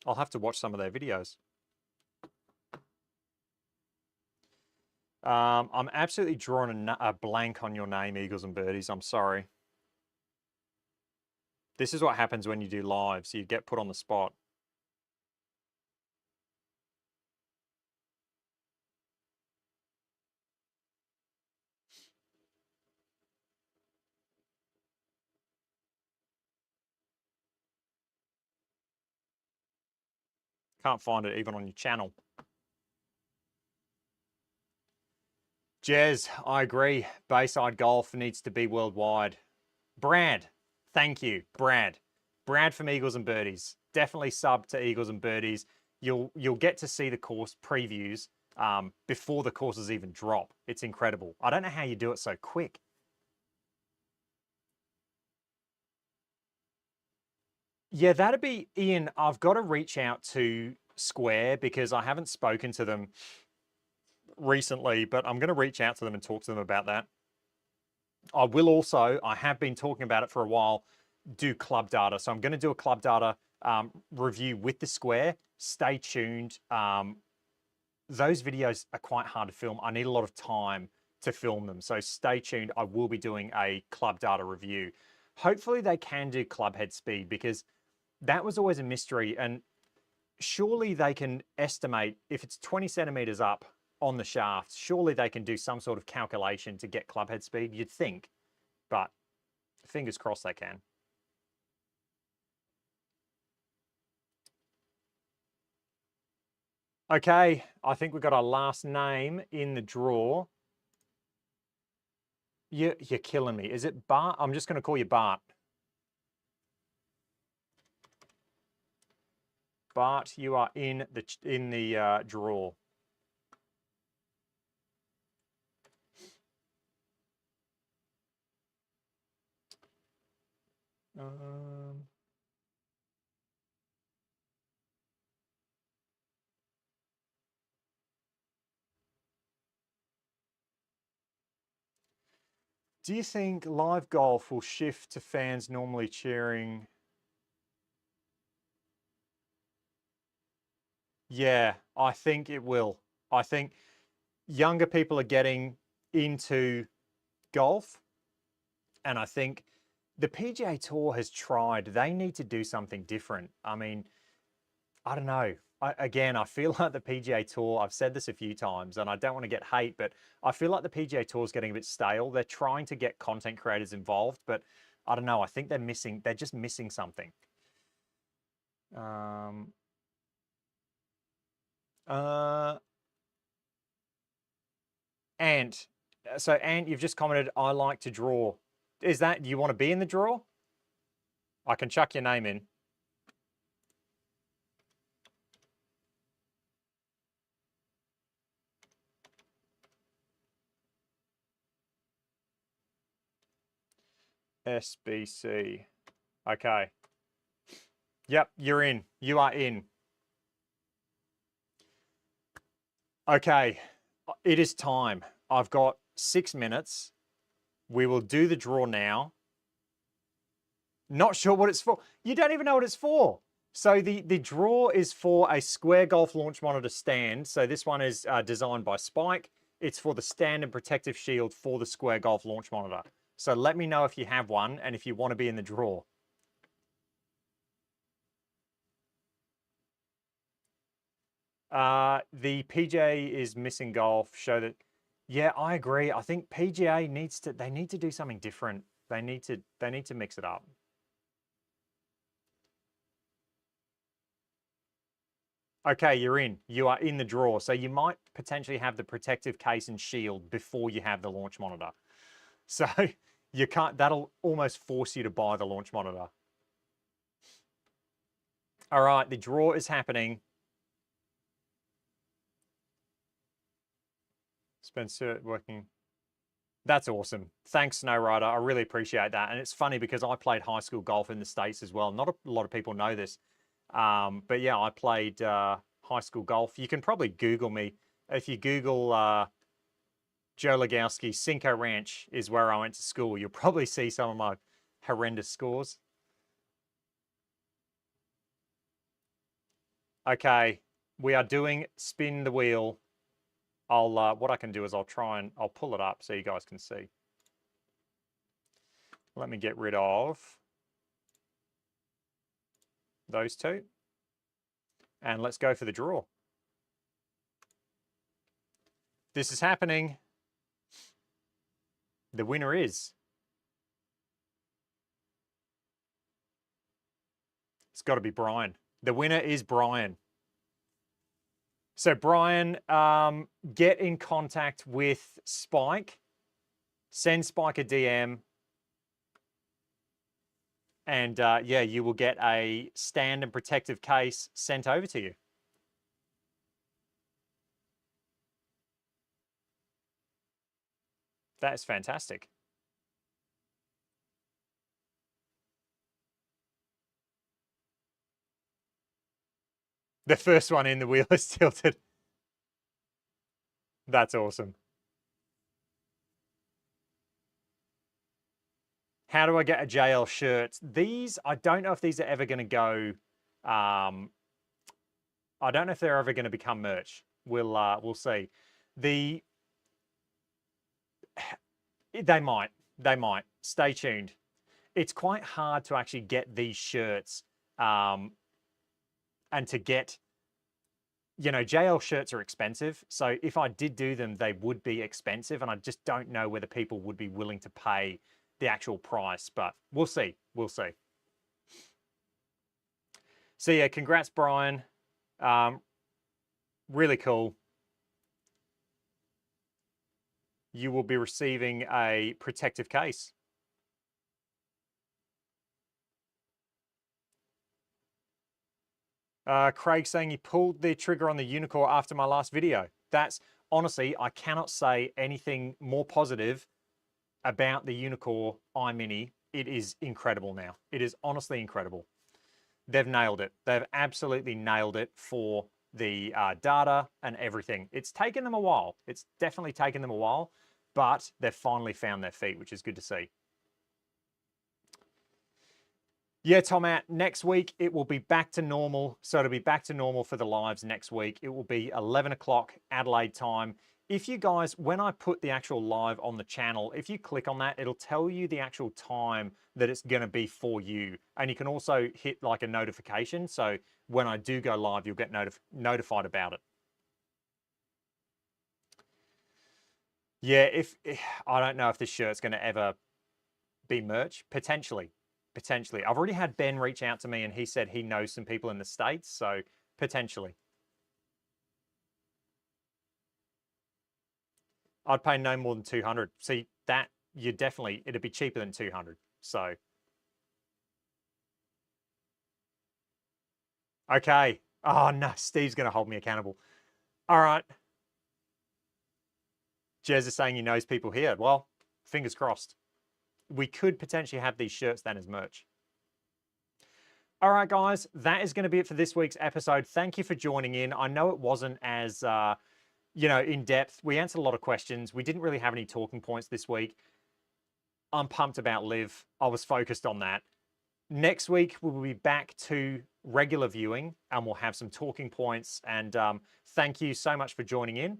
I'll have to watch some of their videos. I'm absolutely drawing a blank on your name, Eagles and Birdies. I'm sorry. This is what happens when you do lives. You get put on the spot. Can't find it even on your channel. Jez, I agree. Bayside Golf needs to be worldwide. Brad, thank you, Brad. Brad from Eagles and Birdies. Definitely sub to Eagles and Birdies. You'll get to see the course previews before the courses even drop. It's incredible. I don't know how you do it so quick. Yeah, that'd be Ian. I've got to reach out to Square because I haven't spoken to them recently, but I'm going to reach out to them and talk to them about that. I will also, I have been talking about it for a while, do club data. So I'm going to do a club data review with the Square. Stay tuned. Those videos are quite hard to film. I need a lot of time to film them. So stay tuned. I will be doing a club data review. Hopefully they can do club head speed because that was always a mystery. And surely they can estimate if it's 20 centimeters up on the shaft, surely they can do some sort of calculation to get club head speed, you'd think. But fingers crossed they can. Okay, I think we've got our last name in the draw. You're killing me. Is it Bart? I'm just going to call you Bart. but you are in the draw. Do you think live golf will shift to fans normally cheering? Yeah, I think it will. I think younger people are getting into golf, and I think the PGA Tour has tried. They need to do something different. I mean, I don't know. I feel like the PGA Tour, I've said this a few times, and I don't want to get hate, but I feel like the PGA Tour is getting a bit stale. They're trying to get content creators involved, but I don't know. I think they're just missing something. Ant. So, Ant, you've just commented, I like to draw. Is that, do you want to be in the draw? I can chuck your name in. SBC. Okay. Yep, you're in. You are in. Okay, it is time. I've got 6 minutes. We will do the draw now. Not sure what it's for. You don't even know what it's for. So the draw is for a Square Golf launch monitor stand. So this one is designed by Spike. It's for the stand and protective shield for the Square Golf launch monitor. So let me know if you have one and if you want to be in the draw. The PGA is missing golf. Show that. Yeah, I agree. I think PGA needs to. They need to do something different. They need to mix it up. Okay, you're in. You are in the draw. So you might potentially have the protective case and shield before you have the launch monitor. So you can't. That'll almost force you to buy the launch monitor. All right, the draw is happening. Spencer working. That's awesome. Thanks, Snow Rider. I really appreciate that. And it's funny because I played high school golf in the States as well. Not a lot of people know this. But yeah, I played high school golf. You can probably Google me. If you Google Joe Lagowski, Cinco Ranch is where I went to school. You'll probably see some of my horrendous scores. Okay, we are doing spin the wheel. What I can do is I'll pull it up so you guys can see. Let me get rid of those two. And let's go for the draw. This is happening. The winner is. It's got to be Brian. The winner is Brian. So Brian, get in contact with Spike. Send Spike a DM. And yeah, you will get a stand and protective case sent over to you. That is fantastic. The first one in, the wheel is tilted. That's awesome. How do I get a JL shirt? These, I don't know if these are ever going to go. I don't know if they're ever going to become merch. We'll see. They might. Stay tuned. It's quite hard to actually get these shirts, and to get, JL shirts are expensive. So if I did do them, they would be expensive, and I just don't know whether people would be willing to pay the actual price, but we'll see. We'll see. So yeah, congrats, Brian. Really cool. You will be receiving a protective case. Craig saying he pulled the trigger on the Unicore after my last video. That's honestly, I cannot say anything more positive about the Unicore iMini. It is incredible now. It is honestly incredible. They've nailed it. They've absolutely nailed it for the data and everything. It's taken them a while. It's definitely taken them a while, but they've finally found their feet, which is good to see. Yeah, Tomat, next week it will be back to normal. So it'll be back to normal for the lives next week. It will be 11 o'clock Adelaide time. If you guys, when I put the actual live on the channel, if you click on that, it'll tell you the actual time that it's going to be for you. And you can also hit like a notification. So when I do go live, you'll get notified about it. Yeah, I don't know if this shirt's going to ever be merch, potentially. Potentially. I've already had Ben reach out to me and he said he knows some people in the States, so potentially. I'd pay no more than 200. See, that it'd be cheaper than 200. So. Okay. Oh no, Steve's going to hold me accountable. All right. Jez is saying he knows people here. Well, fingers crossed. We could potentially have these shirts then as merch. All right, guys, that is going to be it for this week's episode. Thank you for joining in. I know it wasn't as, in depth. We answered a lot of questions. We didn't really have any talking points this week. I'm pumped about Liv. I was focused on that. Next week, we'll be back to regular viewing and we'll have some talking points. And thank you so much for joining in.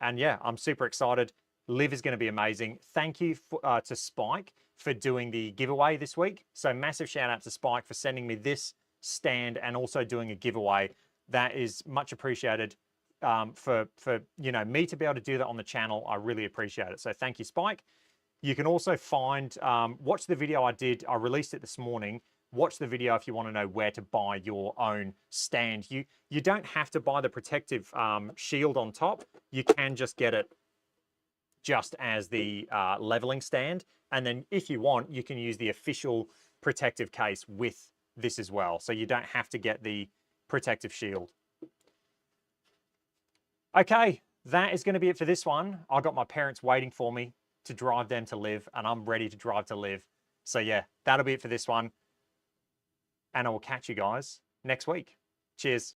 And yeah, I'm super excited. Liv is going to be amazing. Thank you to Spike for doing the giveaway this week. So massive shout out to Spike for sending me this stand and also doing a giveaway. That is much appreciated for me to be able to do that on the channel. I really appreciate it. So thank you, Spike. You can also watch the video I released it this morning. Watch the video if you want to know where to buy your own stand. You don't have to buy the protective shield on top. You can just get it just as the leveling stand. And then if you want, you can use the official protective case with this as well. So you don't have to get the protective shield. Okay, that is going to be it for this one. I got my parents waiting for me to drive them to Liv, and I'm ready to drive to Liv. So yeah, that'll be it for this one. And I will catch you guys next week. Cheers.